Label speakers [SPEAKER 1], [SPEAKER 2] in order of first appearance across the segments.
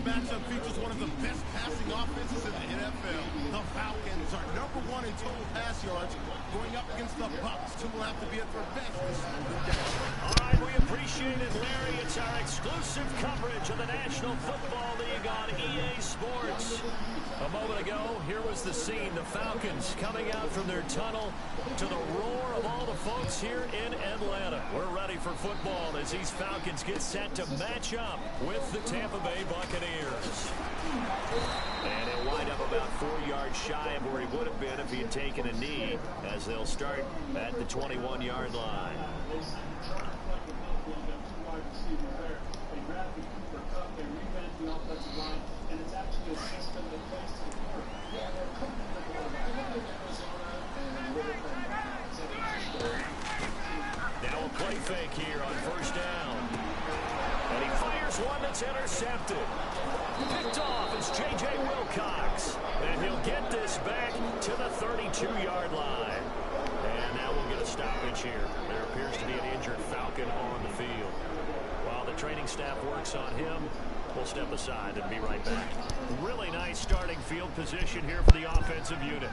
[SPEAKER 1] matchup features one of the best passing offenses in the NFL. The Falcons are #1 in total pass yards, going up against the Bucs, who will have to be at their best to slow them down.
[SPEAKER 2] All right, we appreciate it, Larry. It's our exclusive coverage of the National Football League on EA Sports. A moment ago, here was the scene. The Falcons coming out from their tunnel to the roar of all the folks here in Atlanta. We're ready for football as these Falcons get set to match up with the Tampa Bay Buccaneers. And he'll wind up about 4 yards shy of where he would have been if he had taken a knee, as they'll start at the 21-yard line. Now a play fake here on first down. And he fires one that's intercepted. Picked off is J.J. Wilcox. And he'll get this back to the 32-yard line. And now we'll get a stoppage here. There appears to be an injured Falcon on the field. While the training staff works on him, we'll step aside and be right back. Really nice starting field position here for the offensive unit.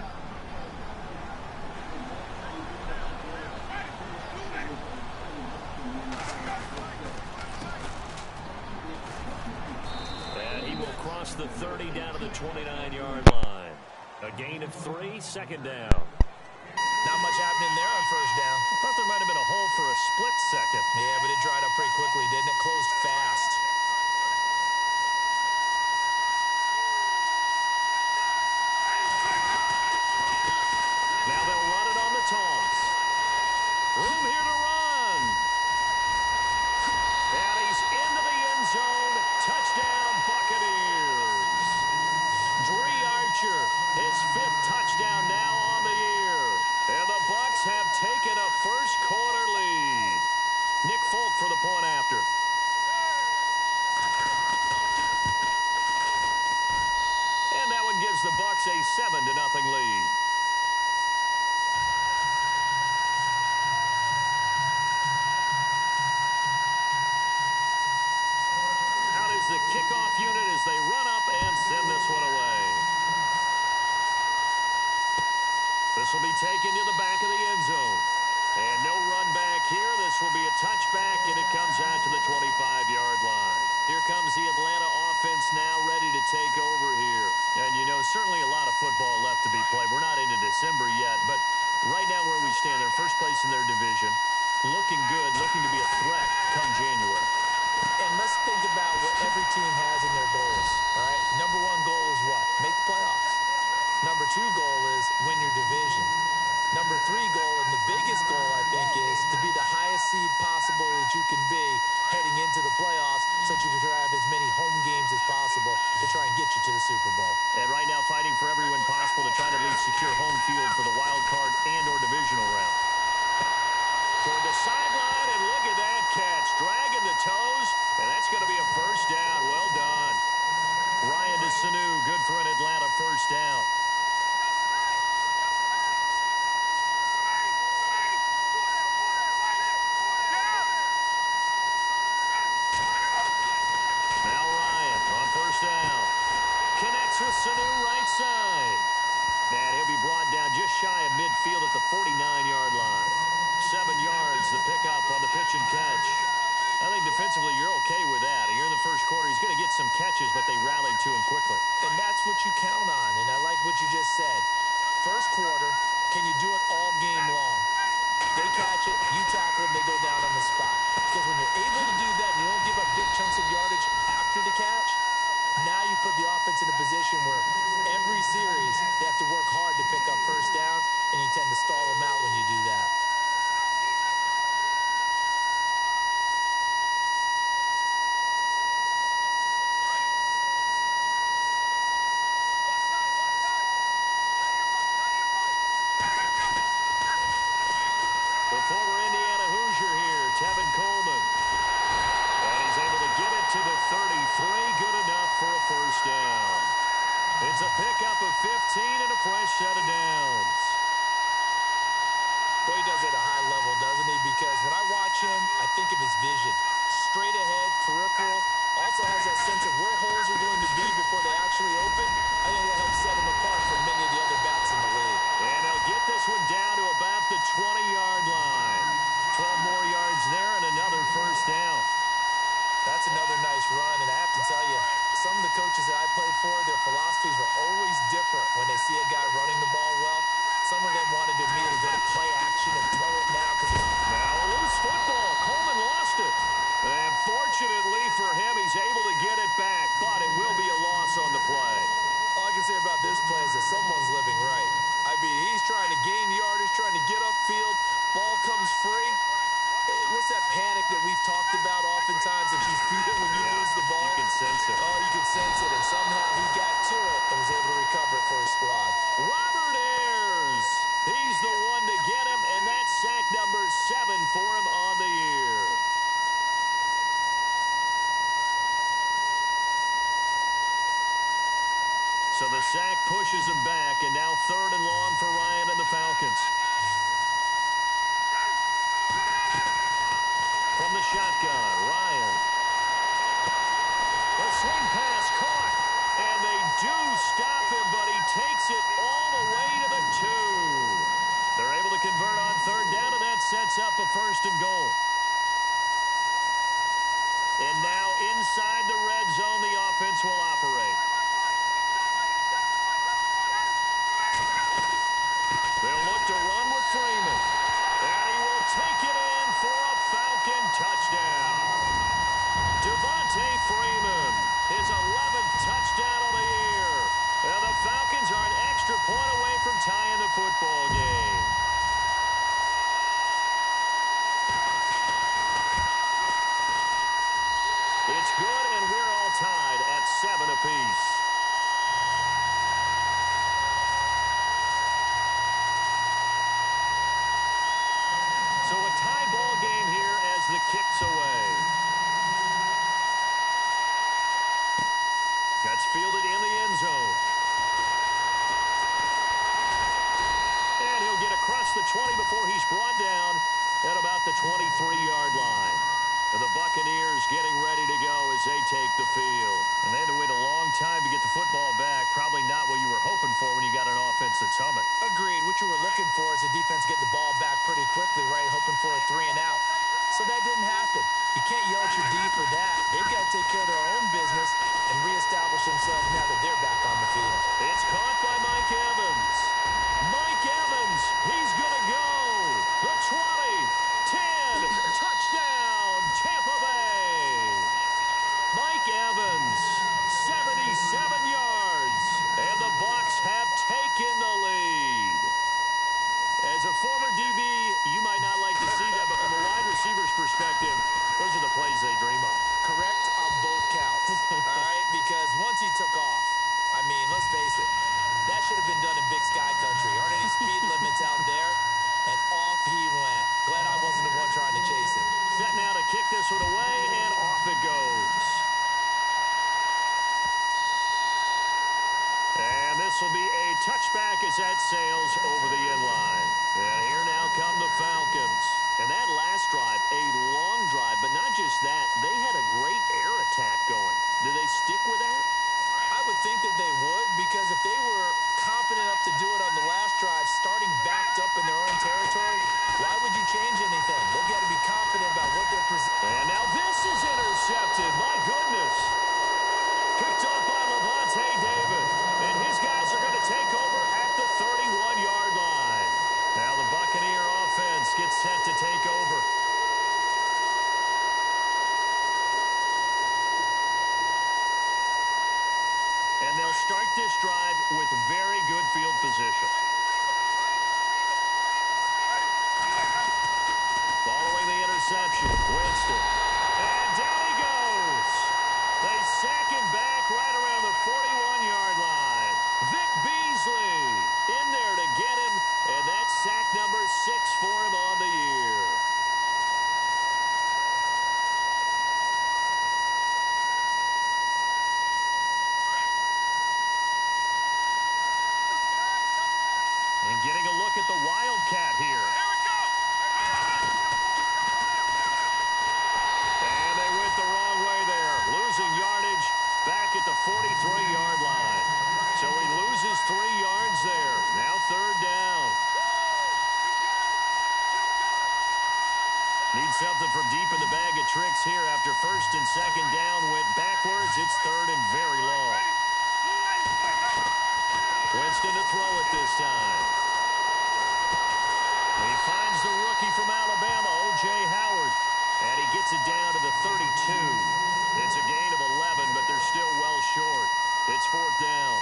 [SPEAKER 2] And he will cross the 30 down to the 29-yard line. A gain of 3, second down.
[SPEAKER 3] Not much happening there on first down.
[SPEAKER 2] I thought there might have been a hole for a split second.
[SPEAKER 3] Yeah, but it dried up pretty quickly, didn't it? Closed fast.
[SPEAKER 2] Now they'll run it on the toss. Room here to run. And he's into the end zone. Touchdown, Buccaneers. Dree Archer, his 5th touchdown now on the year. And the Bucs have taken a first-quarter lead. Nick Folk for the point after. And that one gives the Bucs a 7-0 lead. Out is the kickoff unit as they run up and send this one away. This will be taken to the back of the end zone. And no run back here. This will be a touchback, and it comes out to the 25-yard line. Here comes the Atlanta offense now ready to take over here. And, you know, certainly a lot of football left to be played. We're not into December yet, but right now where we stand, they're first place in their division. Looking good, looking to be a threat come January.
[SPEAKER 3] And let's think about what every team has in their goals, all right? Number 1 goal is what? Make the playoffs. Number 2 goal is win your division. Number 3 goal, and the biggest goal, I think, is to be the highest seed possible that you can be heading into the playoffs so that you can have as many home games as possible to try and get you to the Super Bowl.
[SPEAKER 2] And right now fighting for every win possible to try to at least secure home field for the wild card and or divisional round. Toward the sideline, and look at that catch. Dragging the toes, and that's going to be a first down. Well done. Ryan to Sanu, good for an Atlanta first down. Now Ryan on first down. Connects with Sanu right side. And he'll be brought down just shy of midfield at the 49-yard line. 7 yards, the pickup on the pitch and catch. I think defensively you're okay with that. You're in the first quarter. He's going to get some catches, but they rallied to him quickly.
[SPEAKER 3] And that's what you count on, and I like what you just said. First quarter, can you do it all game long? They catch it, you tackle them, they go down on the spot. Because when you're able to do that and you don't give up big chunks of yardage after the catch, now you put the offense in a position where every series they have to work hard to pick up first downs, and you tend to stall them out when you do that.
[SPEAKER 2] The former Indiana Hoosier here, Tevin Coleman. And he's able to get it to the 33. Good enough for a first down. It's a pickup of 15 and a fresh set of downs.
[SPEAKER 3] Well, he does it at a high level, doesn't he? Because when I watch him, I think of his vision. Straight ahead, peripheral. Also has that sense of where holes are going to when you lose the ball.
[SPEAKER 2] You can sense it.
[SPEAKER 3] Oh, you can sense it. And somehow he got to it and was able to recover it for his squad.
[SPEAKER 2] Robert Ayers. He's the one to get him, and that's sack number 7 for him on the year. So the sack pushes him back, and now 3rd and long for Ryan and the Falcons. From the shotgun, Ryan. The swing pass caught, and they do stop him, but he takes it all the way to the 2. They're able to convert on 3rd down, and that sets up a 1st and goal. And now inside the red zone, the offense will operate. They'll look to run with Freeman. And he will take it in for a Falcon touchdown. Devontae Freeman, his 11th touchdown of the year. And the Falcons are an extra point away from tying the football game. It's good, and we're all tied at 7 apiece. So a tie ball game here as the kick's away. That's fielded in the end zone. And he'll get across the 20 before he's brought down at about the 23-yard line. And the Buccaneers getting ready to go as they take the field. And they had to wait a long time to get the football back. Probably not what you were hoping for when you got an offense that's humming.
[SPEAKER 3] Agreed. What you were looking for is the defense getting the ball back pretty quickly, right? Hoping for a 3 and out. So that didn't happen. You can't yell at your D for that. They've got to take care of their own business and reestablish themselves now that they're back on the field.
[SPEAKER 2] It's caught by Mike Evans. Mike Evans, he's going to go. The 20, 10, touchdown, Tampa Bay. Mike Evans, 77 yards, and the Bucs have taken the lead. As a former DB, you might not like to see that, but from a wide receiver's perspective, those are the plays they dream of.
[SPEAKER 3] Correct on both counts, all right? Because once he took off, I mean, let's face it, that should have been done in Big Sky Country. Aren't any speed limits out there? And off he went. Glad I wasn't the one trying to chase him.
[SPEAKER 2] Set now to kick this one away, and off it goes. And this will be a touchback as that sails over the end line. And here now come the Falcons. And that last drive, a long drive, but not just that. They had a great air attack going. Do they stick with that?
[SPEAKER 3] I would think that they would, because if they were confident enough to do it on the last drive, starting backed up in their own territory, why would you change anything? They've got to be confident about what they're presenting.
[SPEAKER 2] And now this is intercepted. My goodness. Picked off by Levante David. And his guys are going to take over at the 31-yard line. Now the Buccaneer offense gets set to take over. And they'll start this drive with very good field position. Following the interception, Winston. And down he goes. They sack him back right around the 41-yard line. Vic Beasley in there to get him, and that's sack number 6 for him on the year. And getting a look at the Wildcat here.
[SPEAKER 4] Here we go!
[SPEAKER 2] And they went the wrong way there. Losing yardage back at the 43-yard line. So he loses 3 yards there. Now 3rd down. Need something from deep in the bag of tricks here after 1st and 2nd down went backwards. It's 3rd and very long. Winston to throw it this time. He finds the rookie from Alabama, O.J. Howard. And he gets it down to the 32. It's a gain of 11, but they're still well short. It's 4th down.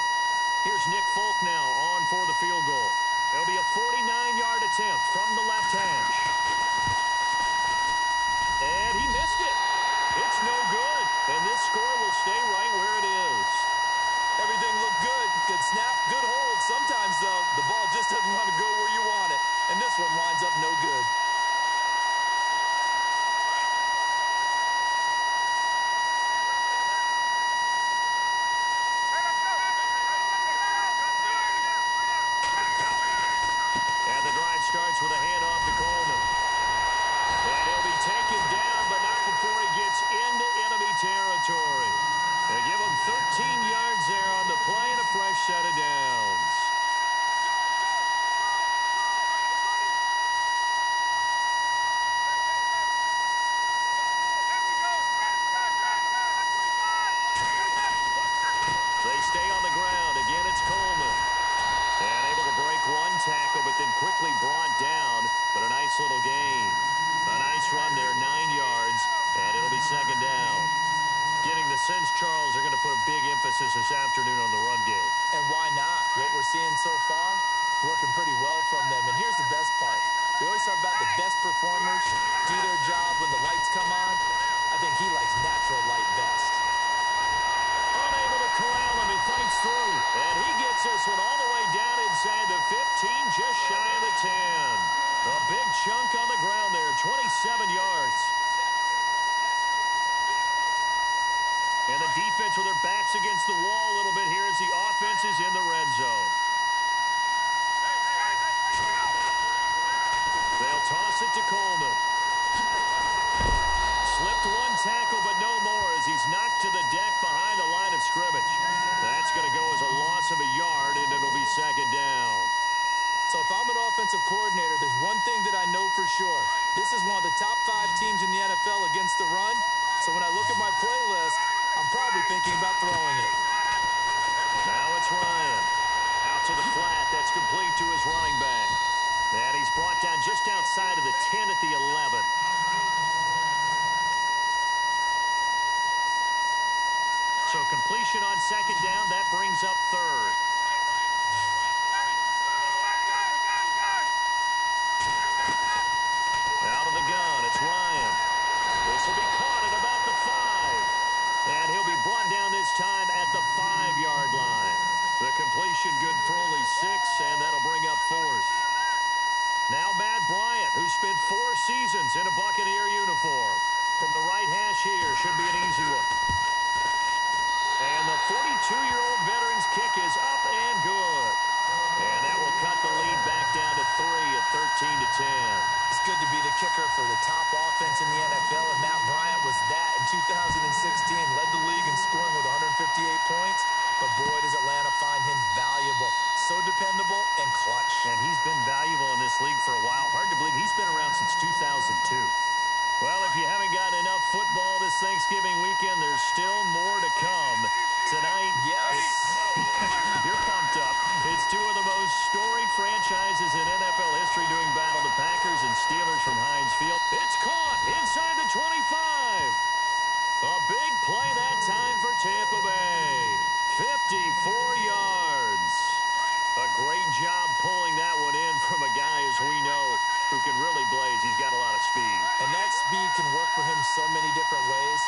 [SPEAKER 2] Here's Nick Folk now on for the field goal. It'll be a 49-yard attempt from the left hash. And he missed it. It's no good. emphasis this afternoon on the run game.
[SPEAKER 3] And why not? What we're seeing so far, working pretty well from them. And here's the best part. We always talk about the best performers do their job when the lights come on. I think he likes natural light best.
[SPEAKER 2] Unable to corral him. He fights through. And he gets this one all the way down inside the 15, just shy of the 10. A big chunk on the ground there, 27 yards. And the defense with their backs against the wall a little bit here as the offense is in the red zone. They'll toss it to Coleman. Slipped one tackle, but no more as he's knocked to the deck behind the line of scrimmage. That's going to go as a loss of a yard, and it'll be second down.
[SPEAKER 3] So if I'm an offensive coordinator, there's one thing that I know for sure. This is one of the top 5 teams in the NFL against the run. So when I look at my playlist, I'm probably thinking about throwing it.
[SPEAKER 2] Now it's Ryan. Out to the flat. That's complete to his running back. And he's brought down just outside of the 10 at the 11. So completion on second down. That brings up third. Out of the gun. It's Ryan. This will be caught at about the 5. And he'll be brought down this time at the 5-yard line. The completion good for only 6, and that'll bring up fourth. Now Matt Bryant, who spent 4 seasons in a Buccaneer uniform. From the right hash here, should be an easy one. And the 42-year-old veteran's kick is up and good. And that will cut the lead back down to 3 at 13-10.
[SPEAKER 3] It's good to be the kicker for the top offense in the NFL, and Matt Bryant was that in 2016. Led the league in scoring with 158 points, but boy, does Atlanta find him valuable. So dependable and clutch.
[SPEAKER 2] And he's been valuable in this league for a while. Hard to believe he's been around since 2002. Well, if you haven't gotten enough football this Thanksgiving weekend, there's still more to come. Tonight,
[SPEAKER 3] yes,
[SPEAKER 2] you're pumped up. It's 2 of the most storied franchises in NFL history doing battle, the Packers and Steelers from Heinz Field. It's caught inside the 25. A big play that time for Tampa Bay. 54 yards. A great job pulling that one in from a guy, as we know, who can really blaze. He's got a lot of speed.
[SPEAKER 3] And that speed can work for him so many different ways.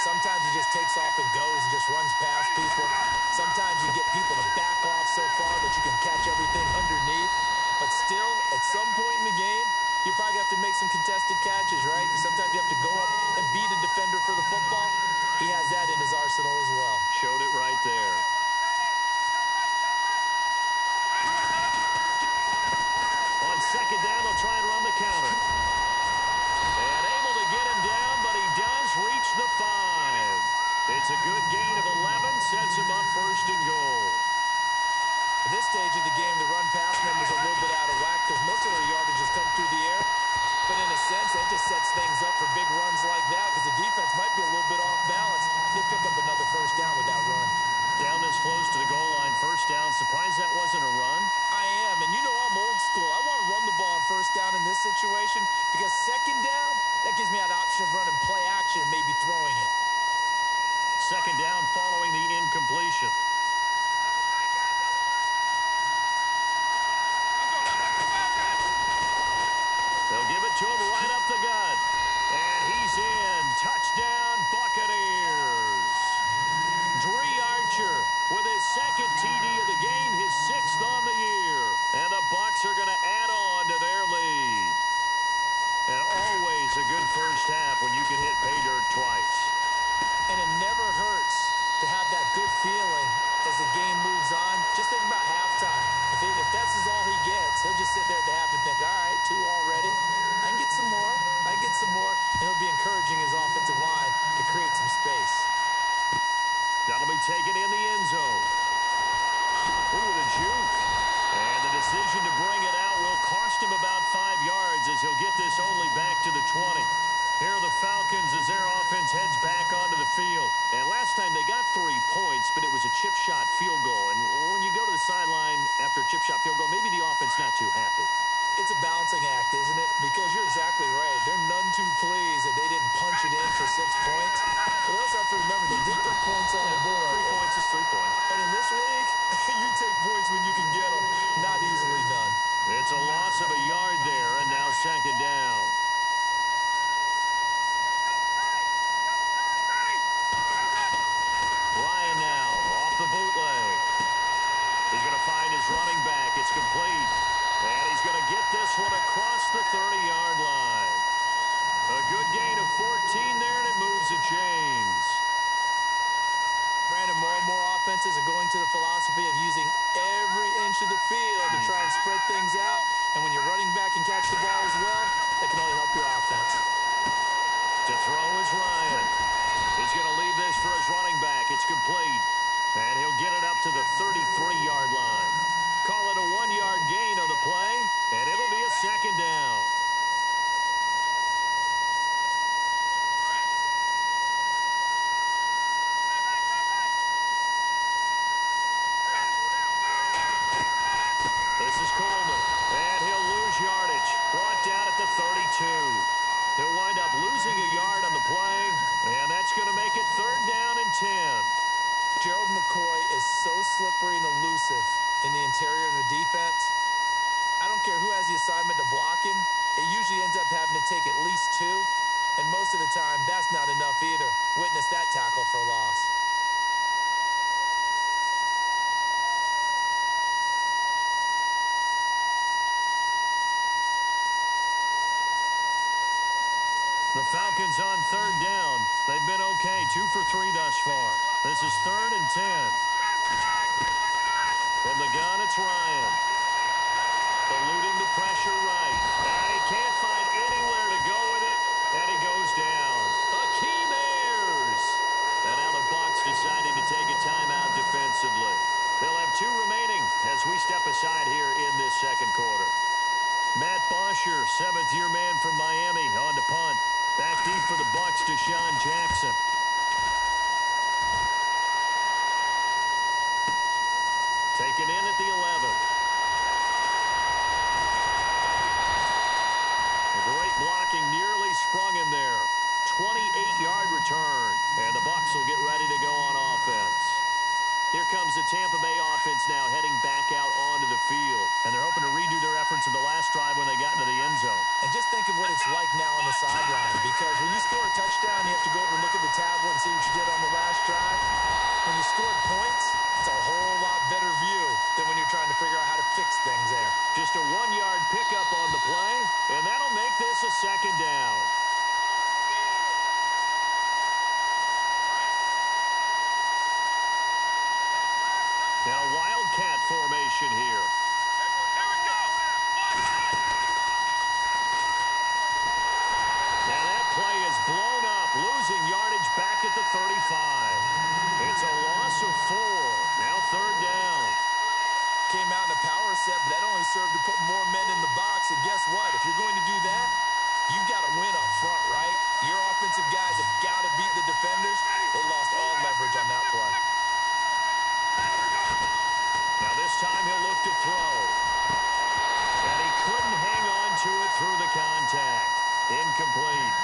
[SPEAKER 3] Sometimes he just takes off and goes and just runs past people. Sometimes you get people to back off so far that you can catch everything underneath. But still, at some point in the game, you probably have to make some contested catches, right? Sometimes you have to go up and beat a defender for the football. He has that in his arsenal as well.
[SPEAKER 2] Showed it right there. On second down, they'll try and run the counter. And able to get him down, but he does reach the 5. It's a good gain of 11, sets him up first and goal.
[SPEAKER 3] At this stage of the game, the run-pass numbers are a little bit out of whack because most of their yardage has come through the air. But in a sense, that just sets things up for big runs like that because the defense might be a little bit off balance. They pick up another first down with that run.
[SPEAKER 2] Down this close to the goal line, first down. Surprised that wasn't a run?
[SPEAKER 3] I am, and you know I'm old school. I want to run the ball on first down in this situation because second down, that gives me that option of running play action and maybe throwing it.
[SPEAKER 2] Second down following the incompletion. They'll give it to him right up the gut. And he's in. Touchdown, Buccaneers. Dree Archer with his second TD of the game, his 6th on the year. And the Bucs are going to add on to their lead. And always a good first half when you can hit pay dirt twice.
[SPEAKER 3] And it never hurts to have that good feeling as the game moves on. Just think about halftime. If that's all he gets, he'll just sit there at the half and think, all right, 2 already. I can get some more. I can get some more. And he'll be encouraging his offensive line to create some space.
[SPEAKER 2] That'll be taken in the end zone. Ooh, the juke. And the decision to bring it out will cost him about 5 yards as he'll get this only back to the 20. Here are the Falcons as their offense heads back onto the field. And last time they got 3 points, but it was a chip shot field goal. And when you go to the sideline after a chip shot field goal, maybe the offense not too happy.
[SPEAKER 3] It's a balancing act, isn't it? Because you're exactly right. They're none too pleased that they didn't punch it in for 6 points. But they also have to remember they did put points on the board.
[SPEAKER 2] 3 points is 3 points.
[SPEAKER 3] offenses are going to the philosophy of using every inch of the field to try and spread things out. And when you're running back and catch the ball as well, that can only help your offense.
[SPEAKER 2] To throw is Ryan. He's going to leave this for his running back. It's complete. And he'll get it up to the 33-yard line. Call it a 1-yard gain on the play, and it'll be a second down. This is Coleman, and he'll lose yardage. Brought down at the 32. He'll wind up losing a yard on the play, and that's going to make it 3rd down and 10.
[SPEAKER 3] Gerald McCoy is so slippery and elusive in the interior of the defense. I don't care who has the assignment to block him. It usually ends up having to take at least 2, and most of the time, that's not enough either. Witness that tackle for a loss.
[SPEAKER 2] The Falcons on 3rd down. They've been okay, 2 for 3 thus far. This is 3rd and 10. From the gun, it's Ryan. Eluding the pressure right. And he can't find anywhere to go with it, and he goes down. Akeem Ayers. And now the Bucs deciding to take a timeout defensively. They'll have 2 remaining as we step aside here in this second quarter. Matt Bosher, 7th-year man from Miami, on to punt. Back deep for the Bucs, Deshaun Jackson. Taken in at the 11. Great blocking, nearly sprung him there. 28-yard return, and the Bucs will get ready to go on offense. Here comes the Tampa Bay offense now heading back out onto the field. And they're hoping to redo their efforts in the last drive when they got into the end zone.
[SPEAKER 3] And just think of what it's like now on the sideline, because when you score a touchdown, you have to go over and look at the tablet and see what you did on the last drive. When you scored points, it's a whole lot better view than when you're trying to figure out how to fix things there.
[SPEAKER 2] Just a 1-yard pickup on the play, and that'll make this a second down. And a wildcat formation here.
[SPEAKER 4] Here we go.
[SPEAKER 2] And that play is blown up, losing yardage back at the 35. It's a loss of 4. Now 3rd down.
[SPEAKER 3] Came out in a power set, but that only served to put more men in the box. And guess what? If you're going to do that, you've got to win up front, right? Your offensive guys have got to beat the defenders. They lost all leverage on that play.
[SPEAKER 2] Now this time he'll look to throw. And he couldn't hang on to it through the contact. Incomplete.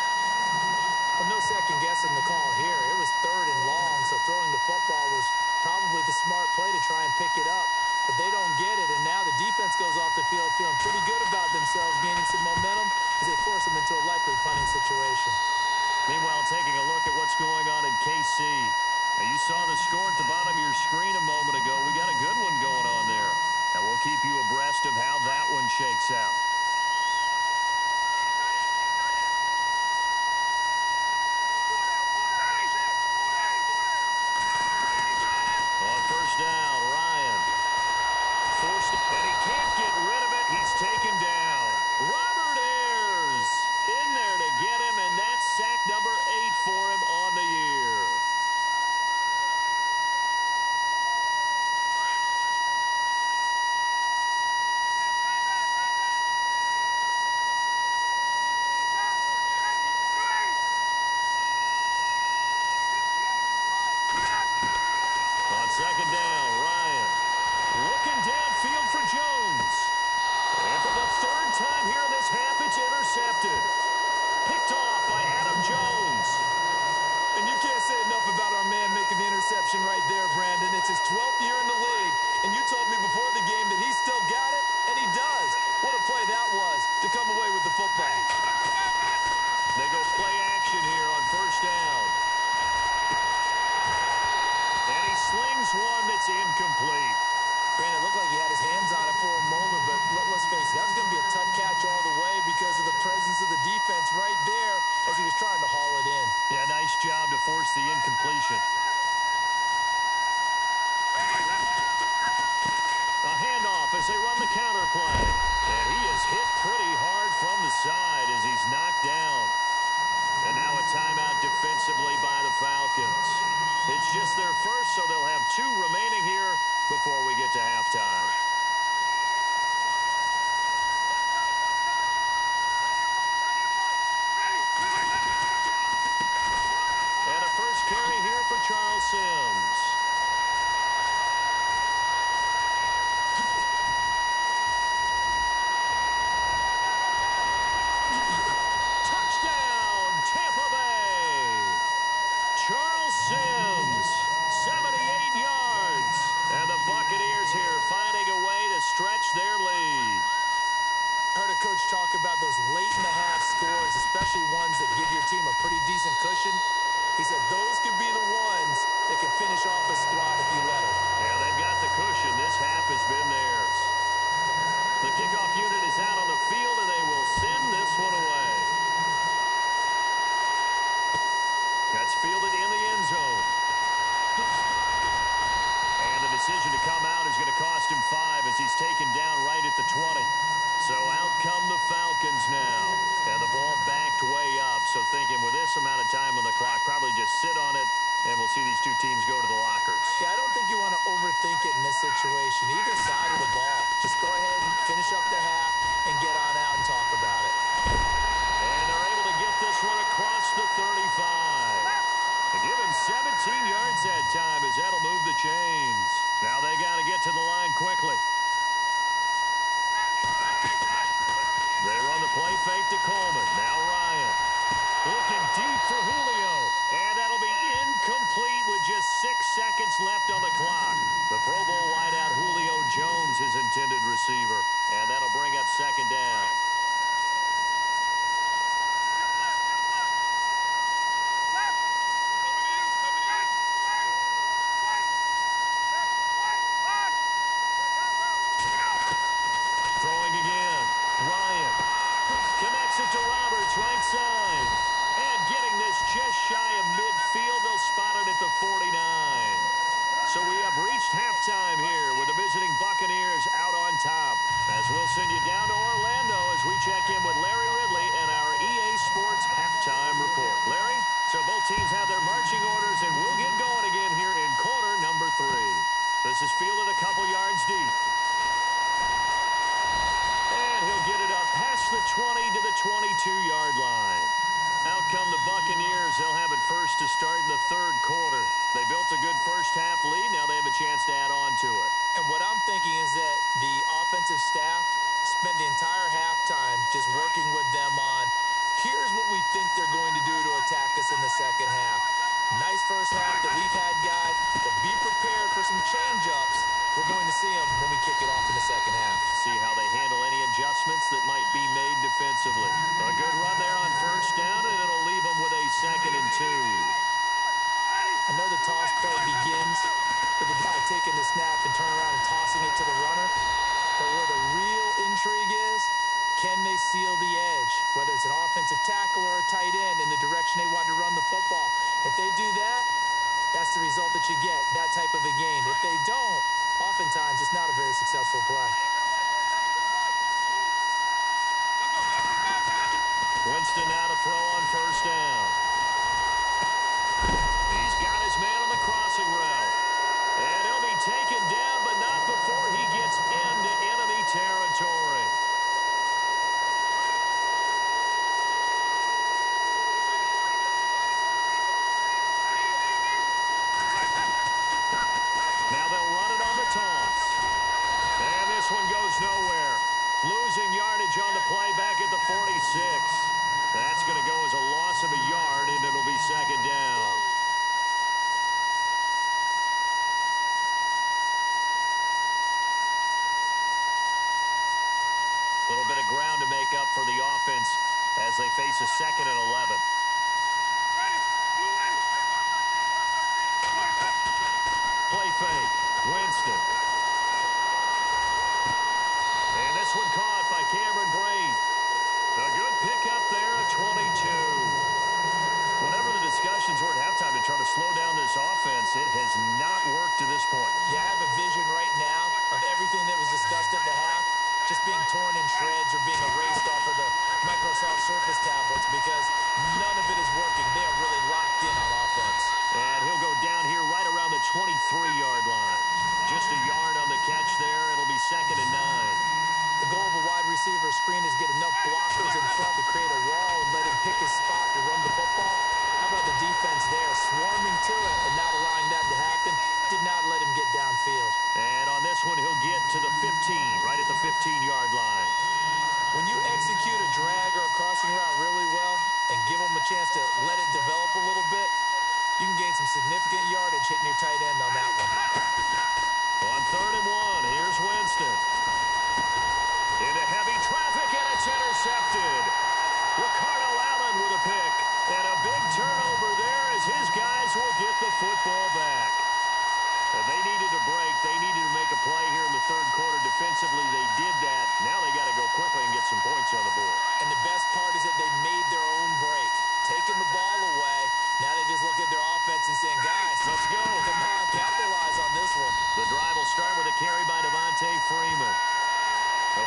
[SPEAKER 3] Well, no second guessing the call here. It was 3rd and long, so throwing the football was probably the smart play to try and pick it up. But they don't get it, and now the defense goes off the field feeling pretty good about themselves, gaining some momentum as they force them into a likely punting situation.
[SPEAKER 2] Meanwhile, taking a look at what's going on in KC. Now, you saw the score at the bottom of your screen a moment ago. We got a good one going on there. And we'll keep you abreast of how that one shakes out. On 1st down, Ryan. Forced, and he can't get rid of it. He's taken down. Robert Ayers in there to get him, and that's sack number 8 for him on the year. On 2nd down, Ryan. Looking downfield for Jones. And for the 3rd time here in this half, it's intercepted. Picked off by Adam Jones.
[SPEAKER 3] And you can't say enough about our man making the interception right there, Brandon. It's his 12th year in the league, and you told me before the game that he still got it, and he does. What a play that was to come away with the football.
[SPEAKER 2] They go play action here on 1st down. And he slings one that's incomplete.
[SPEAKER 3] Brandon, it looked like he had his hands on it for a moment, but let's face it, that was going to be a tough catch all the way because of the presence of the defense right there as he was trying to haul it in.
[SPEAKER 2] Yeah, nice job to force the incompletion. before we get to halftime. And a first carry here for Charles Sims. Touchdown, Tampa Bay. Charles Sims, 78 yards. And the Buccaneers here finding a way to stretch their lead.
[SPEAKER 3] I heard a coach talk about those late-in-the-half scores, especially ones that give your team a pretty decent cushion. He said those could be the ones that can finish off a squad if you let them.
[SPEAKER 2] Yeah, they've got the cushion. This half has been theirs. The kickoff unit is out on the field, and they will send this one away. That's fielded in the end zone. And the decision to come out is going to cost him 5 as he's taken down right at the 20. So out come the Falcons now. And the ball backed way up. So thinking with this amount of time on the clock, probably just sit on it, and we'll see these two teams go to the lockers.
[SPEAKER 3] Yeah, I don't think you want to overthink it in this situation. Either side of the ball. Just go ahead and finish up the half and get on out and talk about it.
[SPEAKER 2] And they're able to get this one across the 35. They give him 17 yards that time as that'll move the chains. Now they got to get to the line quickly. They run the play fake to Coleman. Now Ryan. Looking deep for Julio. And that'll be incomplete with just 6 seconds left on the clock. The Pro Bowl wideout Julio Jones, his intended receiver. And that'll bring up second down. Throwing again. Ryan connects it to Roberts, right side. And getting this just shy of midfield. They'll spot it at the 49. So we have reached halftime here with the visiting Buccaneers out on top. As we'll send you down to Orlando as we check in with Larry Ridley and our EA Sports halftime report. Larry, so both teams have their marching orders, and we'll get going again here in quarter number 3. This is fielded a couple yards deep. And he'll get it up past the 20 to the 22-yard line. Out come the Buccaneers. They'll have it first to start in the third quarter. They built a good first-half lead. Now they have a chance to add on to it.
[SPEAKER 3] And what I'm thinking is that the offensive staff spent the entire halftime just working with them on, here's what we think they're going to do to attack us in the second half. Nice first half that we've had, guys, but be prepared for some change-ups. We're going to see them when we kick it off in the second half.
[SPEAKER 2] See how they handle any adjustments that might be made defensively. A good run there on first down, and it'll leave them with a 2nd and 2.
[SPEAKER 3] I know the toss play begins with the guy taking the snap and turning around and tossing it to the runner. But where the real intrigue is, can they seal the edge? Whether it's an offensive tackle or a tight end in the direction they want to run the football. If they do that, that's the result that you get, that type of a game. If they don't, oftentimes it's not a very successful play.
[SPEAKER 2] Winston now to throw on first down. He's got his man on the crossing route. And he'll be taken down, but not before he gets into enemy territory. Now they'll run it on the toss. And this one goes nowhere. Losing yardage on the play back at the 46. That's going to go as a loss of a yard, and it'll be second down. A little bit of ground to make up for the offense as they face a 2nd and 11. Play fake. Winston. And this one caught by Cameron Brate. A good pickup there at 22. Whatever the discussions were at halftime to try to slow down this offense, it has not worked to this point.
[SPEAKER 3] Yeah, I have a vision right now of everything that was discussed at the half just being torn in shreds or being erased off of the Microsoft Surface tablets, because none
[SPEAKER 2] start with a carry by Devontae Freeman.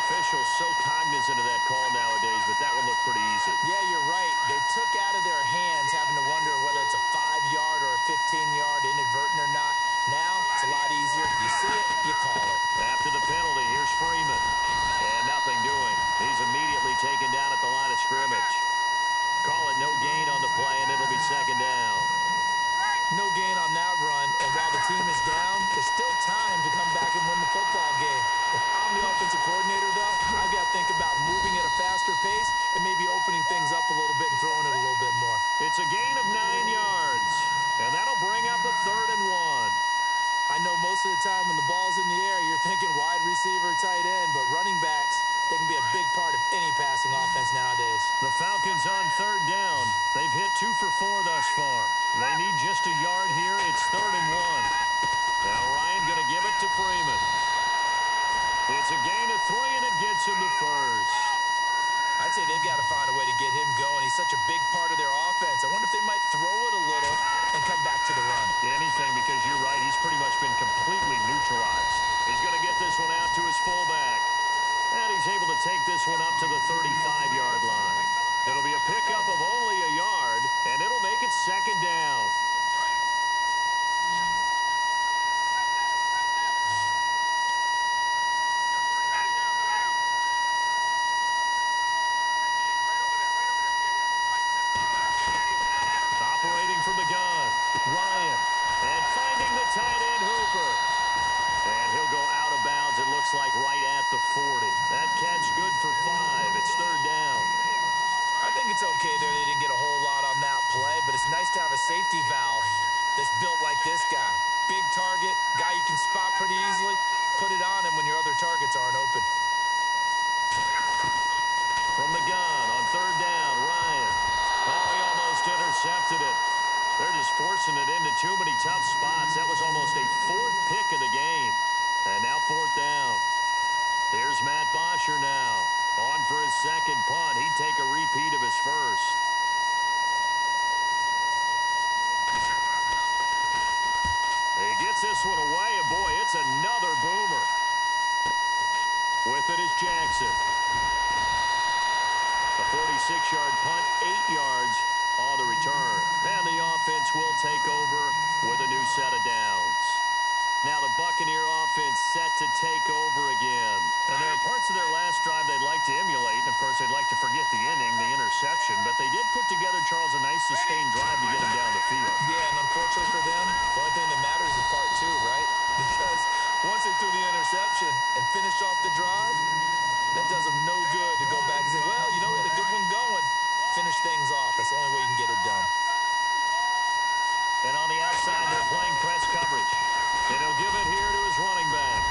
[SPEAKER 2] Officials so cognizant of that call nowadays, but that one looked pretty easy.
[SPEAKER 3] Yeah, you're right. They took out of their hands having to wonder whether it's a 5-yard or a 15-yard inadvertent or not. Now, it's a lot easier. You see it, you call it.
[SPEAKER 2] After the penalty, here's Freeman. And nothing doing. He's immediately taken down at the line of scrimmage. Call it no gain on the play, and it'll be second down.
[SPEAKER 3] No gain on that run, and while the team is down, there's still time to come back and win the football game. If I'm the offensive coordinator, though, I've got to think about moving at a faster pace and maybe opening things up a little bit and throwing it a little bit more.
[SPEAKER 2] It's a gain of 9 yards, and that'll bring up a 3rd and 1.
[SPEAKER 3] I know most of the time when the ball's in the air, you're thinking wide receiver, tight end, but running backs, they can be a big part of any passing offense nowadays.
[SPEAKER 2] The Falcons on 3rd down. They've hit 2 for 4 thus far. They need just a yard here. It's 3rd and 1. Now Ryan going to give it to Freeman. It's a gain of 3, and it gets him the first.
[SPEAKER 3] I'd say they've got to find a way to get him going. He's such a big part of their offense. I wonder if they might throw it a little and come back to the run.
[SPEAKER 2] Anything, because you're right. He's pretty much been completely neutralized. He's going to get this one out to his fullback. And he's able to take this one up to the 35-yard line. It'll be a pickup of only a yard, and it'll make it second down. Operating from the gun, Ryan. And finding the tight end, Hooper. And he'll go out of bounds, it looks like, right at the 40. That catch good for 5. It's 3rd down.
[SPEAKER 3] I think it's okay there. They didn't get a whole lot on that play, but it's nice to have a safety valve that's built like this guy. Big target, guy you can spot pretty easily. Put it on him when your other targets aren't open.
[SPEAKER 2] From the gun on 3rd down, Ryan. Oh, he almost intercepted it. They're just forcing it into too many tough spots. That was almost a 4th pick of the game. And now 4th down. Here's Matt Bosher now. On for his 2nd punt. He'd take a repeat of his first. He gets this one away, and boy, it's another boomer. With it is Jackson. A 46-yard punt, 8 yards on the return. And the offense will take over with a new set of downs. Now the Buccaneer offense set to take over again. And there are parts of their last drive they'd like to emulate. And, of course, they'd like to forget the inning, the interception. But they did put together, Charles, a nice sustained drive to get him down the field.
[SPEAKER 3] Yeah, and unfortunately for them, the only thing that matters is part 2, right? Because once they threw the interception and finished off the drive, that does them no good to go back and say, well, you know, we had a good one going. Finish things off. That's the only way you can get it done.
[SPEAKER 2] And on the outside, they're playing press coverage. And he'll give it here to his running back.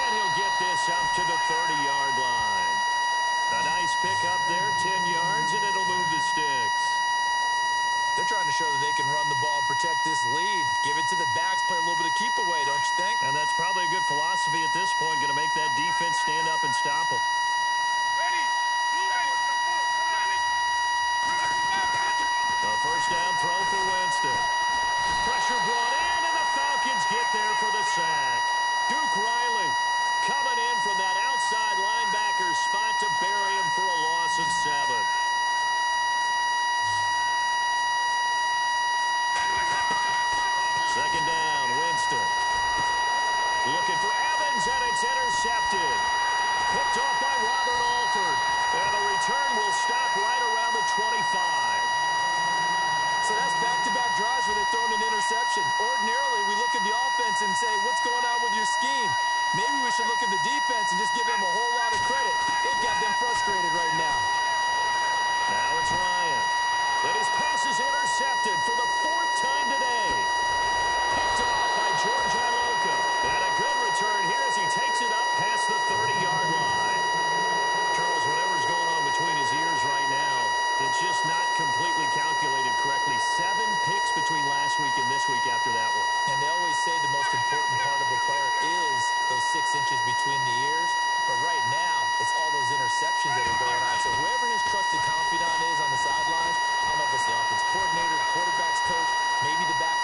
[SPEAKER 2] And he'll get this up to the 30-yard line. A nice pick up there, 10 yards, and it'll move the sticks.
[SPEAKER 3] They're trying to show that they can run the ball, protect this lead. Give it to the backs, play a little bit of keep away, don't you think?
[SPEAKER 2] And that's probably a good philosophy at this point, going to make that defense stand up and stop them. A 1st down throw for Winston. Pressure brought in, and the Falcons get there for the sack. Duke Riley coming in from that outside linebacker spot to bury him for a loss of 7. Second down, Winston. Looking for Evans, and it's intercepted. Picked off by Robert Alford. And the return will stop right around the 25.
[SPEAKER 3] So that's back-to-back drives where they're throwing an interception. Ordinarily, we look at the offense and say, what's going on with your scheme? Maybe we should look at the defense and just give them a whole lot of credit. They've got them frustrated right now.
[SPEAKER 2] Now it's Ryan. And his pass is intercepted for the 4th time today. Picked off by George Iloka. And a good return here as he takes it up past the 30-yard line. Charles, whatever's going on between his ears right now, it's just not completely calculated correctly. 7 picks between last week and this week after that one.
[SPEAKER 3] And they always say the most important part of a player is those 6 inches between the ears. But right now, it's all those interceptions that are going on. So whoever his trusted confidant is on the sidelines, I don't know if it's the offense coordinator, the quarterback's coach, maybe the backup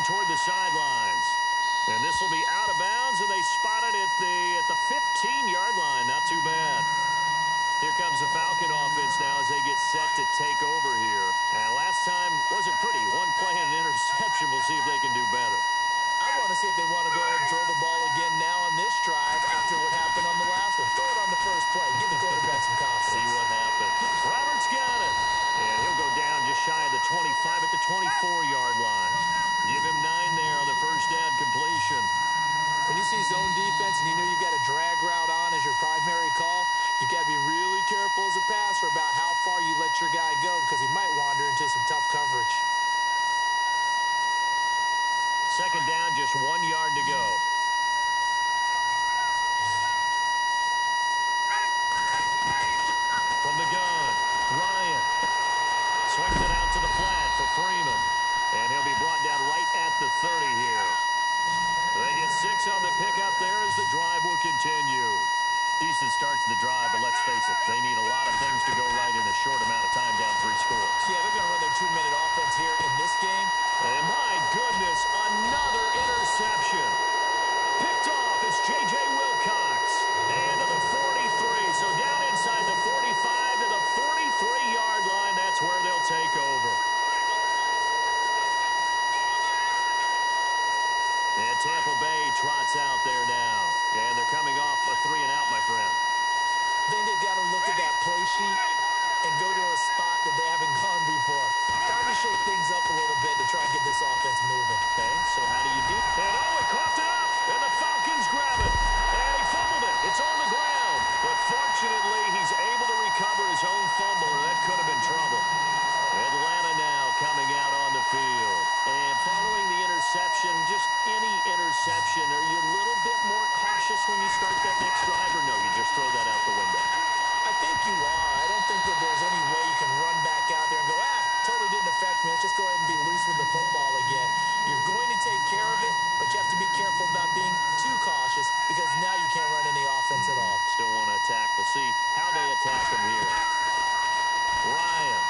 [SPEAKER 2] toward the sidelines. And this will be out of bounds, and they spot it at the 15-yard line. Not too bad. Here comes the Falcon offense now as they get set to take over here. And last time wasn't pretty. One play and an interception. We'll see if they can do better.
[SPEAKER 3] I want to see if they want to go ahead and throw the ball again now on this drive after what happened on the last one. Throw it on the first play. Give the quarterback some confidence.
[SPEAKER 2] See what happens. Roberts got it. And he'll go down just shy of the 25 at the 24-yard line. Give him 9 there on the first down completion.
[SPEAKER 3] When you see zone defense and you know you've got a drag route on as your primary call, you've got to be really careful as a passer about how far you let your guy go because he might wander into some tough coverage.
[SPEAKER 2] Second down, just 1 yard to go. From the gun, Ryan swings it out to the flat for Freeman. And he'll be brought down right at the 30 here. They get 6 on the pickup there as the drive will continue. Decent start to the drive, but let's face it, they need a lot of things to go right in a short amount of time down 3 scores.
[SPEAKER 3] Yeah, they're going to run their 2-minute offense here in this game.
[SPEAKER 2] And my goodness, another interception. Picked off, it's J.J. Wilcox. And to the 43, so down inside the 45 to the 43-yard line, that's where they'll take over. And Tampa Bay trots out there now. And they're coming off a 3-and-out, my friend.
[SPEAKER 3] I think they've got to look at that play sheet and go to a spot that they haven't gone before. Time to shake things up a little bit to try and get this offense moving.
[SPEAKER 2] Okay, so how do you do that? And he coughed it up. And the Falcons grab it. And he fumbled it. It's on the ground. But fortunately, he's able to recover his own fumble, or that could have been trouble. Atlanta now coming out on the field. And following the interception, just any interception, are you a little bit more cautious when you start that next drive, or no, you just throw that out the window?
[SPEAKER 3] I think you are. I don't think that there's any way you can run back out there and go, totally didn't affect me. Let's just go ahead and be loose with the football again. You're going to take care of it, but you have to be careful about being too cautious because now you can't run any offense at all.
[SPEAKER 2] Still want to attack. We'll see how they attack him here. Ryan.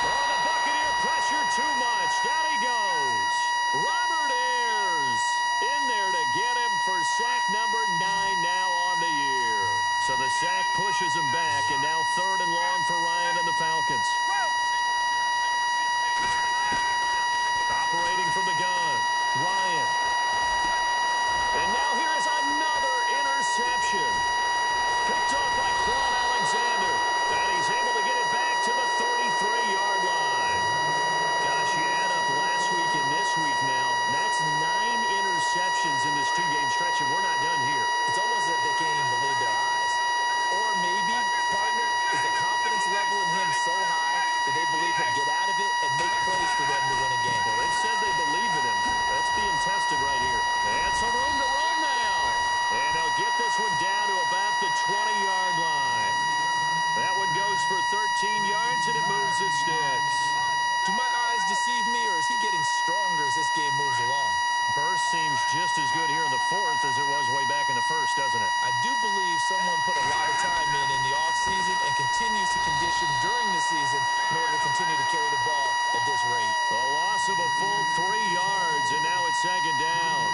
[SPEAKER 2] Oh, the Buccaneer pressure too much. Down he goes. Robert Ayers in there to get him for sack number 9 now on the year. So the sack pushes him back, and now 3rd and long for Ryan and the Falcons. Operating from the gun, Ryan. And now here is another interception. Picked off by Quan Alexander. And he's able to get it back to the 33-yard line. Gosh, you add up last week and this week now. That's 9 interceptions in this 2-game stretch, and we're not done here.
[SPEAKER 3] It's almost as if they can't even believe their eyes. Or maybe, partner, is the confidence level in him so high that they believe he'll get out of it and make plays for them to win a game.
[SPEAKER 2] Well, they've said they believe in him. That's being tested right here. And some room to roam now. And they'll get this one down to about the 20-yard line. That one goes for 13 yards, and it moves the sticks.
[SPEAKER 3] Do my eyes deceive me, or is he getting stronger as this game moves along?
[SPEAKER 2] Burst seems just as good here in the 4th as it was way back in the 1st, doesn't it?
[SPEAKER 3] I do believe someone put a lot of time in the offseason and continues to condition during the season in order to continue to carry the ball at this rate.
[SPEAKER 2] A loss of a full 3 yards, and now it's 2nd down.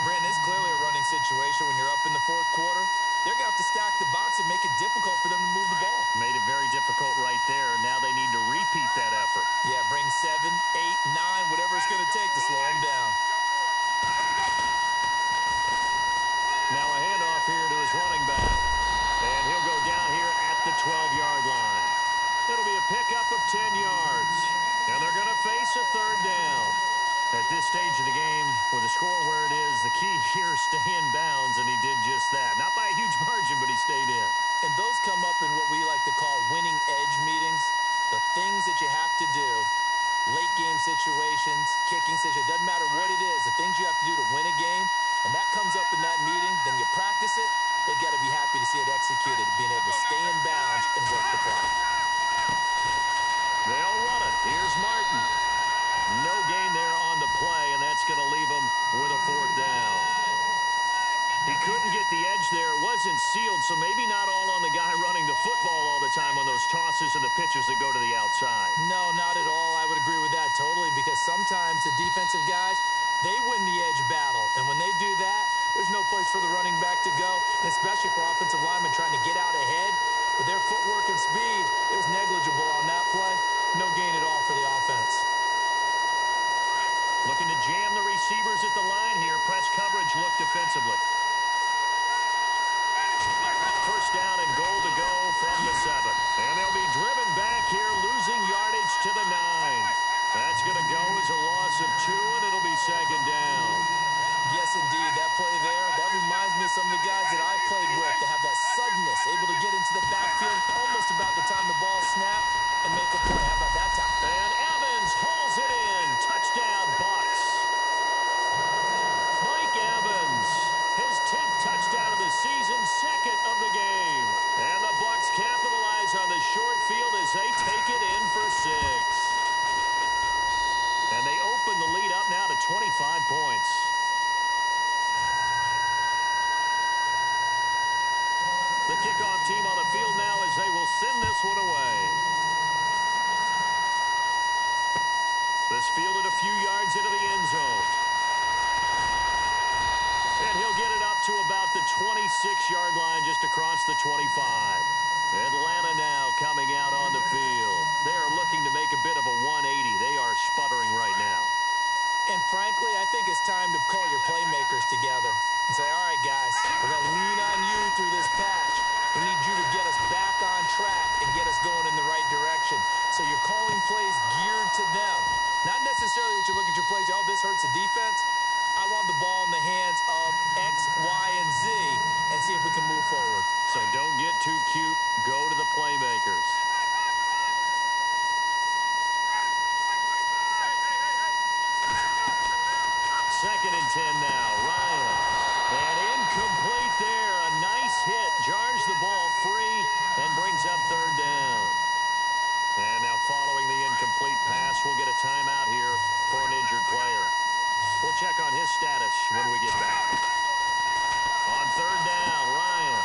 [SPEAKER 3] Brandon, it's clearly a running situation when you're up in the 4th quarter. They're going to have to stack the box and make it difficult for them to move the ball.
[SPEAKER 2] Made it very difficult right there. Now they need to repeat that effort.
[SPEAKER 3] Yeah, bring 7, 8, 9, whatever it's going to take to slow them down.
[SPEAKER 2] Now a handoff here to his running back. And he'll go down here at the 12-yard line. It'll be a pickup of 10 yards. And they're going to face a 3rd down. At this stage of the game, with the score where it is, the key here, stay in bounds, and he did just that. Not by a huge margin, but he stayed in.
[SPEAKER 3] And those come up in what we like to call winning edge meetings. The things that you have to do, late game situations, kicking situations, doesn't matter what it is, the things you have to do to win a game, and that comes up in that meeting, then you practice it, they've got to be happy to see it executed, being able to stay in bounds and work the clock.
[SPEAKER 2] They'll run it. Here's Martin. No gain there on the play, and that's going to leave him with a 4th down. He couldn't get the edge there. It wasn't sealed, so maybe not all on the guy running the football all the time on those tosses and the pitches that go to the outside.
[SPEAKER 3] No, not at all. I would agree with that totally, because sometimes the defensive guys, they win the edge battle. And when they do that, there's no place for the running back to go, and especially for offensive linemen trying to get out ahead. With their footwork and speed, it was negligible on that play. No gain at all for the offense.
[SPEAKER 2] Looking to jam the receivers at the line here. Press coverage look defensively. First down and goal to go from the 7. And they'll be driven back here, losing yardage to the 9. That's going to go as a loss of 2, and it'll be second down.
[SPEAKER 3] Yes, indeed. That play there, that reminds me of some of the guys that I played with that have that suddenness, able to get into the backfield almost about the time the ball snapped and make a play. How about that time?
[SPEAKER 2] And Evans hauls it in. Touchdown, Bucks. Mike Evans, his 10th touchdown of the season, 2nd of the game. And the Bucks capitalize on the short field as they take it in for 6. And they open the lead up now to 25 points. The kickoff team on the field now as they will send this one away. This fielded a few yards into the end zone. And he'll get it up to about the 26-yard line, just across the 25. Atlanta now coming out on the field. They are looking to make a bit of a 180. They are sputtering right now.
[SPEAKER 3] And frankly, I think it's time to call your playmakers together and say, all right, guys, we're going to lean on you through this patch. We need you to get us back on track and get us going in the right direction. So you're calling plays geared to them. Not necessarily that you look at your plays, oh, this hurts the defense. I want the ball in the hands of X, Y, and Z and see if we can move forward.
[SPEAKER 2] So don't get too cute. Go to the playmakers. Second and 10 now. Ryan. And incomplete there. A nice hit. Jars the ball free and brings up third down. And now following the incomplete pass, we'll get a timeout here for an injured player. We'll check on his status when we get back. On third down, Ryan.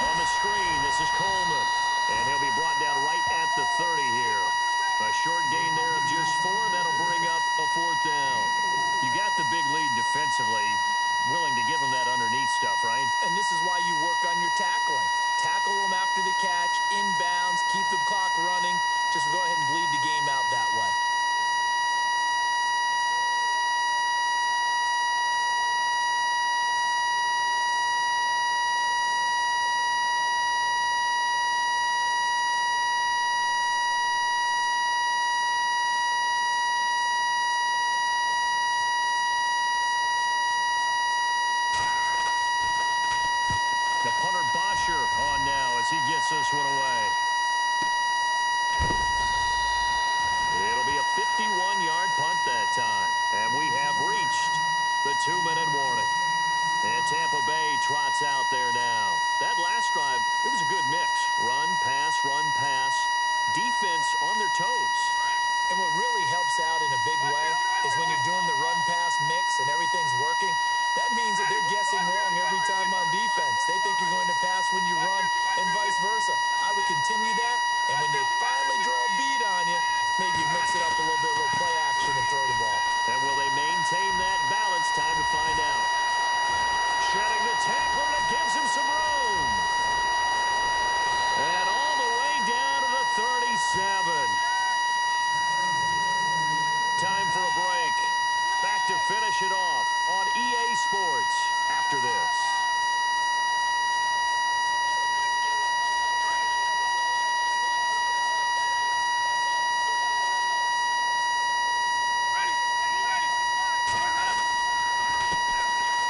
[SPEAKER 2] On the screen, this is Coleman. And he'll be brought down right at the 30 here. A short gain there of just 4. That'll bring up a fourth down. You got the big lead defensively. Willing to give them that underneath stuff, right?
[SPEAKER 3] And this is why you work on your tackling. Tackle them after the catch, inbounds, keep the clock running. Just go ahead and bleed the game out that way.
[SPEAKER 2] The punter Bosher on now as he gets this one away. It'll be a 51-yard punt that time. And we have reached the 2-minute warning. And Tampa Bay trots out there now. That last drive, it was a good mix. Run, pass, defense on their toes.
[SPEAKER 3] And what really helps out in a big way is when you're doing the run-pass mix and everything's working, that means that they're guessing wrong every time on defense. They think you're going to pass when you run and vice versa. I would continue that, and when they finally draw a bead on you, maybe mix it up a little bit, a little play action and throw the ball.
[SPEAKER 2] And will they maintain that balance? Time to find out. Shedding the tackler, and it gives him some room. And all the way down to the 37. Time for a break. Back to finish it off on EA Sports after this.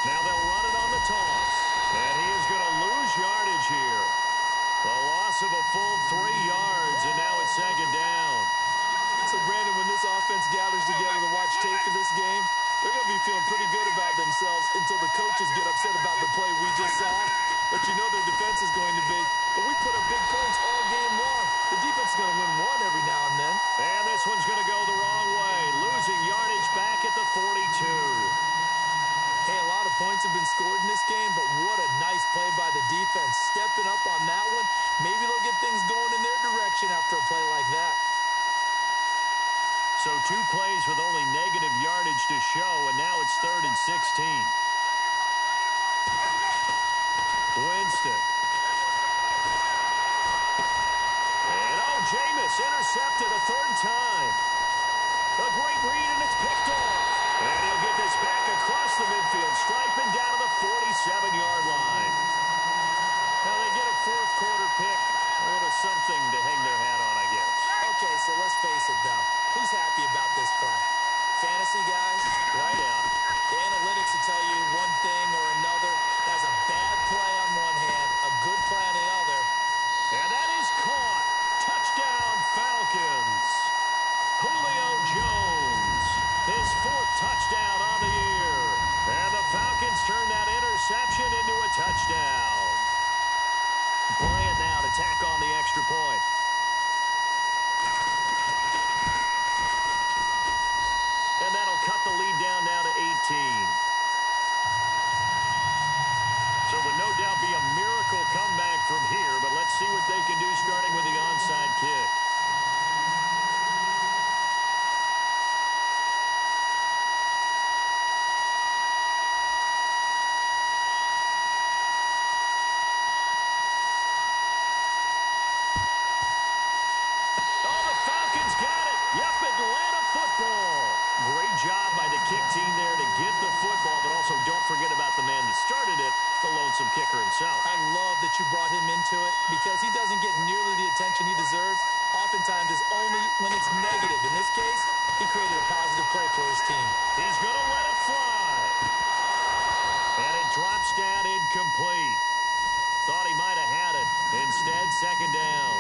[SPEAKER 2] Now they'll run it on the toss. And he is going to lose yardage here. A loss of a full 3 yards, and now it's second down.
[SPEAKER 3] So, Brandon, when this offense gathers together to watch tape for this game, they're going to be feeling pretty good about themselves until the coaches get upset about the play we just saw. But you know their defense is going to be. But we put up big points all game long. The defense is going to win one every now and then.
[SPEAKER 2] And this one's going to go the wrong way. Losing yardage back at the 42.
[SPEAKER 3] Hey, a lot of points have been scored in this game, but what a nice play by the defense. Stepping up on that one. Maybe they'll get things going in their direction after a play like that.
[SPEAKER 2] So 2 plays with only negative yardage to show, and now it's 3rd and 16. Winston. And Jameis intercepted a 3rd time. A great read, and it's picked off. And he'll get this back across the midfield stripe and down to the 47-yard line. Now they get a 4th quarter pick. A little something to hang their hat on, I guess.
[SPEAKER 3] Okay, so let's face it, though. Who's happy about this play? Fantasy guys?
[SPEAKER 2] Right out.
[SPEAKER 3] The analytics will tell you one thing or another. That's a bad play on one hand, a good play on the other.
[SPEAKER 2] And that is caught. Touchdown, Falcons. Julio Jones, his 4th touchdown on the year. And the Falcons turn that interception into a touchdown. Bryant now to tack on the extra point. And that'll cut the lead down now to 18. So would no doubt be a miracle comeback from here, but let's see what they can do starting with the onside kick. Great job by the kick team there to get the football, but also don't forget about the man that started it, the lonesome kicker himself.
[SPEAKER 3] I love that you brought him into it because he doesn't get nearly the attention he deserves. Oftentimes it's only when it's negative. In this case, he created a positive play for his team.
[SPEAKER 2] He's going to let it fly. And it drops down incomplete. Thought he might have had it. Instead, 2nd down.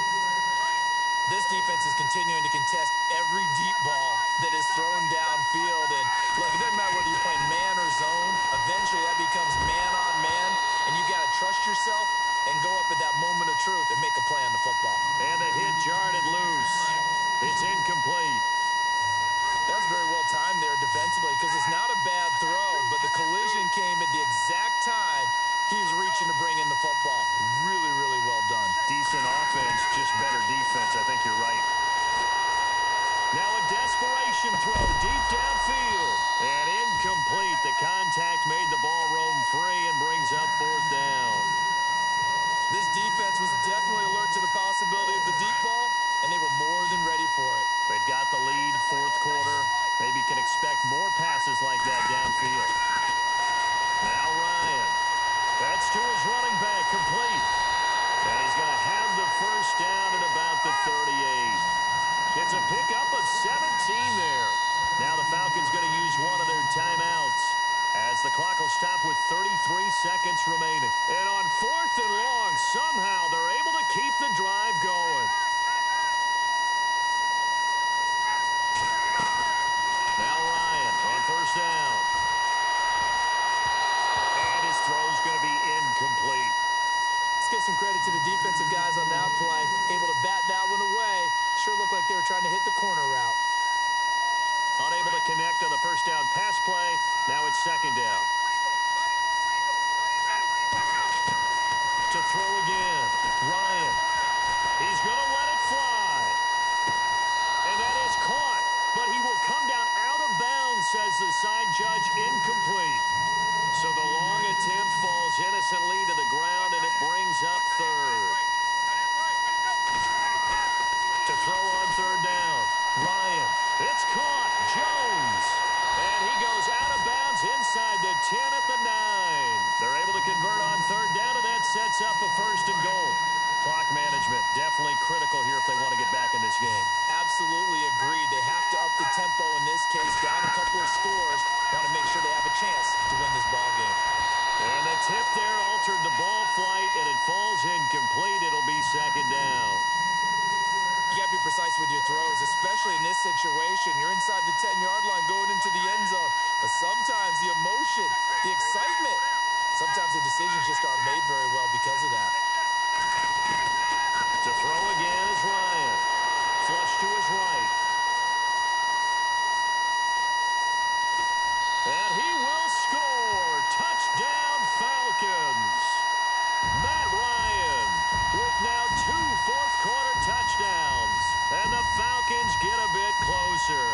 [SPEAKER 3] This defense is continuing to contest every deep ball that is thrown downfield. And, look, it doesn't matter whether you're playing man or zone. Eventually, that becomes man-on-man, and you got to trust yourself and go up at that moment of truth and make a play on the football.
[SPEAKER 2] And the hit jarred it loose. It's incomplete.
[SPEAKER 3] That's very well timed there defensively because it's not a bad throw, but the collision came at the exact time he was reaching to bring in the football. Really, really well done.
[SPEAKER 2] Decent offense, just better defense. I think you're right. Now a desperation throw deep downfield. And incomplete. The contact made the ball roam free and brings up 4th down.
[SPEAKER 3] This defense was definitely alert to the possibility of the deep ball, and they were more than ready for it.
[SPEAKER 2] They've got the lead, 4th quarter. Maybe can expect more passes like that downfield. Now Ryan. That's to his running back, complete. And he's going to have the 1st down at about the 38. It's a pickup of 17 there. Now the Falcons going to use one of their timeouts as the clock will stop with 33 seconds remaining. And on 4th and long, somehow they're able to keep the drive going. Now Ryan on 1st down. His throw's going to be incomplete.
[SPEAKER 3] Let's give some credit to the defensive guys on that play. Able to bat that one away. Sure looked like they were trying to hit the corner route.
[SPEAKER 2] Unable to connect on the 1st down pass play. Now it's 2nd down. To throw again. Ryan. He's going to let it fly. And that is caught. But he will come down out of bounds, says the side judge. Incomplete. So the long attempt falls innocently to the ground, and it brings up 3rd. To throw on 3rd down. Ryan. It's caught. Jones. And he goes out of bounds inside the 10 at the 9. They're able to convert on 3rd down, and that sets up a 1st and goal. Clock management definitely critical here if they want to get back in this game.
[SPEAKER 3] Absolutely agreed. They have to up the tempo in this case, down a couple of scores. Want to make sure they have a chance to win this ball game.
[SPEAKER 2] And the tip there altered the ball flight, and it falls incomplete. It'll be 2nd down.
[SPEAKER 3] You got to be precise with your throws, especially in this situation. You're inside the 10-yard line going into the end zone. But sometimes the emotion, the excitement, sometimes the decisions just aren't made very well because of that.
[SPEAKER 2] To throw again is Ryan. Flush to his right. And he will score. Touchdown, Falcons. Matt Ryan with now 2 fourth-quarter touchdowns. And the Falcons get a bit closer.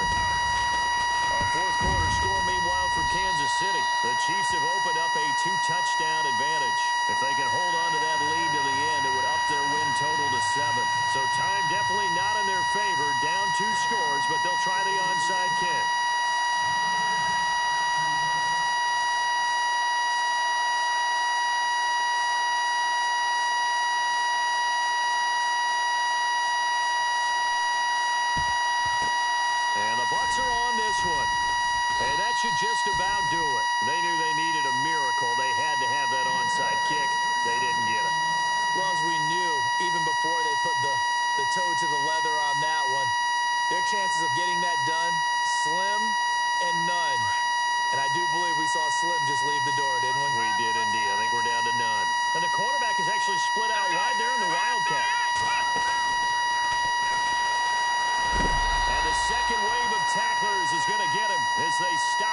[SPEAKER 2] could just about do it. They knew they needed a miracle. They had to have that onside kick. They didn't get it.
[SPEAKER 3] Well, as we knew, even before they put the toe to the leather on that one, their chances of getting that done, slim and none. And I do believe we saw Slim just leave the door, didn't we?
[SPEAKER 2] We did indeed. I think we're down to none. And the quarterback is actually split out wide there in the Wildcat. And the second wave of tacklers is going to get him as they stop